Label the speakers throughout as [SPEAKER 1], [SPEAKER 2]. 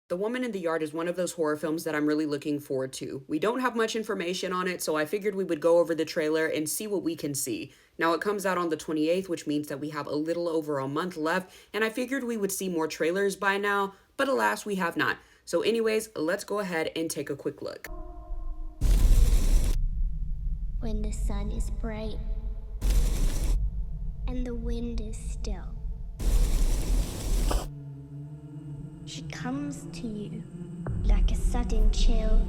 [SPEAKER 1] The Woman in the Yard is one of those horror films that I'm really looking forward to. We don't have much information on it, so I figured we would go over the trailer and see what we can see. Now, it comes out on the 28th, which means that we have a little over a month left, and I figured we would see more trailers by now, but alas, we have not. So anyways, let's go ahead and take a quick look.
[SPEAKER 2] When the sun is bright and the wind is still, she comes to you like a sudden chill.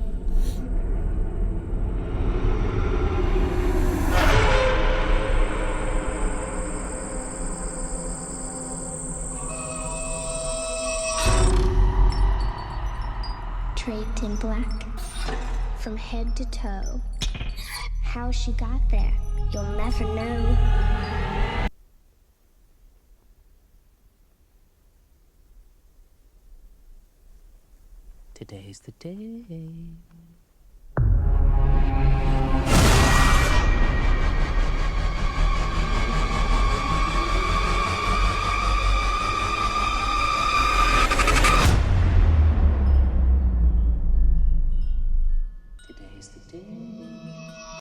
[SPEAKER 2] Draped in black from head to toe. How she got there, you'll never know.
[SPEAKER 3] Today's the day. Today's the day.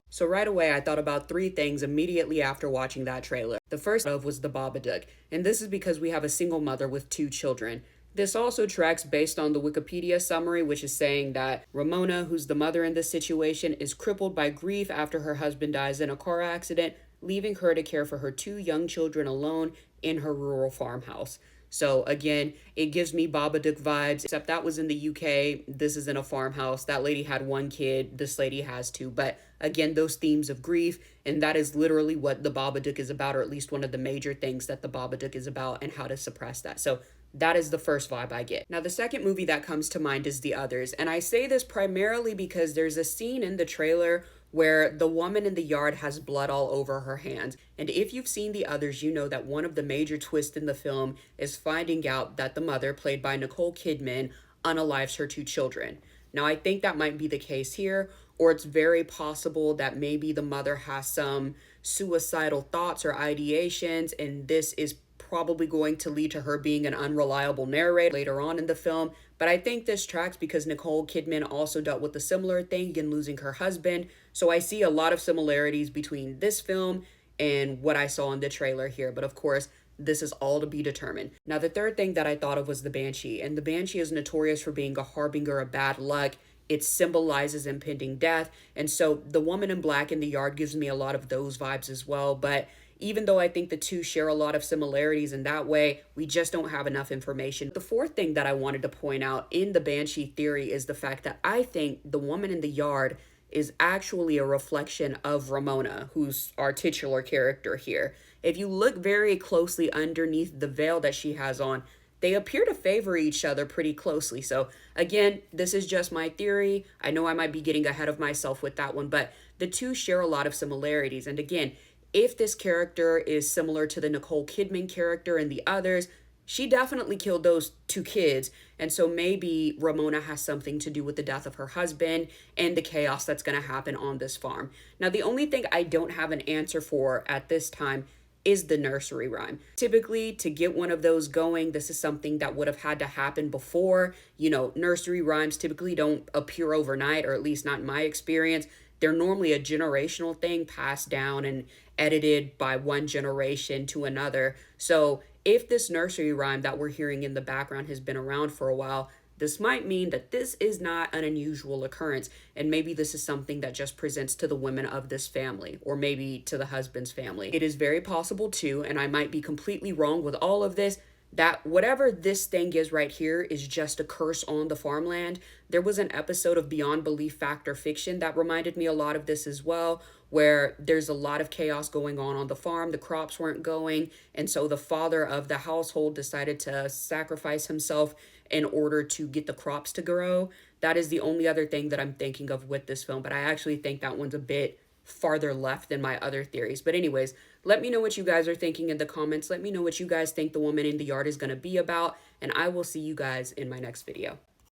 [SPEAKER 1] So right away, I thought about three things immediately after watching that trailer. The first of was the Babadook, and this is because we have a single mother with two children. This also tracks based on the Wikipedia summary, which is saying that Ramona, who's the mother in this situation, is crippled by grief after her husband dies in a car accident, leaving her to care for her two young children alone in her rural farmhouse. So again, it gives me Babadook vibes, except that was in the UK. This is in a farmhouse. That lady had one kid. This lady has two. But again, those themes of grief, and that is literally what the Babadook is about, or at least one of the major things that the Babadook is about, and how to suppress that. So that is the first vibe I get. Now, the second movie that comes to mind is The Others. And I say this primarily because there's a scene in the trailer where the woman in the yard has blood all over her hands. And if you've seen The Others, you know that one of the major twists in the film is finding out that the mother, played by Nicole Kidman, unalives her two children. Now, I think that might be the case here, or it's very possible that maybe the mother has some suicidal thoughts or ideations, and this is probably going to lead to her being an unreliable narrator later on in the film. But I think this tracks because Nicole Kidman also dealt with a similar thing in losing her husband. So I see a lot of similarities between this film and what I saw in the trailer here. But of course, this is all to be determined. Now, the third thing that I thought of was the Banshee. And the Banshee is notorious for being a harbinger of bad luck. It symbolizes impending death. And so the woman in black in the yard gives me a lot of those vibes as well. But even though I think the two share a lot of similarities in that way, we just don't have enough information. The fourth thing that I wanted to point out in the Banshee theory is the fact that I think the woman in the yard is actually a reflection of Ramona, who's our titular character here. If you look very closely underneath the veil that she has on, they appear to favor each other pretty closely. So again, this is just my theory. I know I might be getting ahead of myself with that one, but the two share a lot of similarities. And again, if this character is similar to the Nicole Kidman character and The Others, she definitely killed those two kids. And so maybe Ramona has something to do with the death of her husband and the chaos that's going to happen on this farm. Now, the only thing I don't have an answer for at this time is the nursery rhyme. Typically, to get one of those going, this is something that would have had to happen before. You know, nursery rhymes typically don't appear overnight, or at least not in my experience. They're normally a generational thing passed down and edited by one generation to another. So if this nursery rhyme that we're hearing in the background has been around for a while, this might mean that this is not an unusual occurrence, and maybe this is something that just presents to the women of this family, or maybe to the husband's family. It is very possible too, and I might be completely wrong with all of this, that whatever this thing is right here is just a curse on the farmland. There was an episode of Beyond Belief Fact or Fiction that reminded me a lot of this as well, where there's a lot of chaos going on the farm. The crops weren't going, and so the father of the household decided to sacrifice himself in order to get the crops to grow. That is the only other thing that I'm thinking of with this film, but I actually think that one's a bit farther left than my other theories. But anyways, let me know what you guys are thinking in the comments. Let me know what you guys think The Woman in the Yard is going to be about, and I will see you guys in my next video.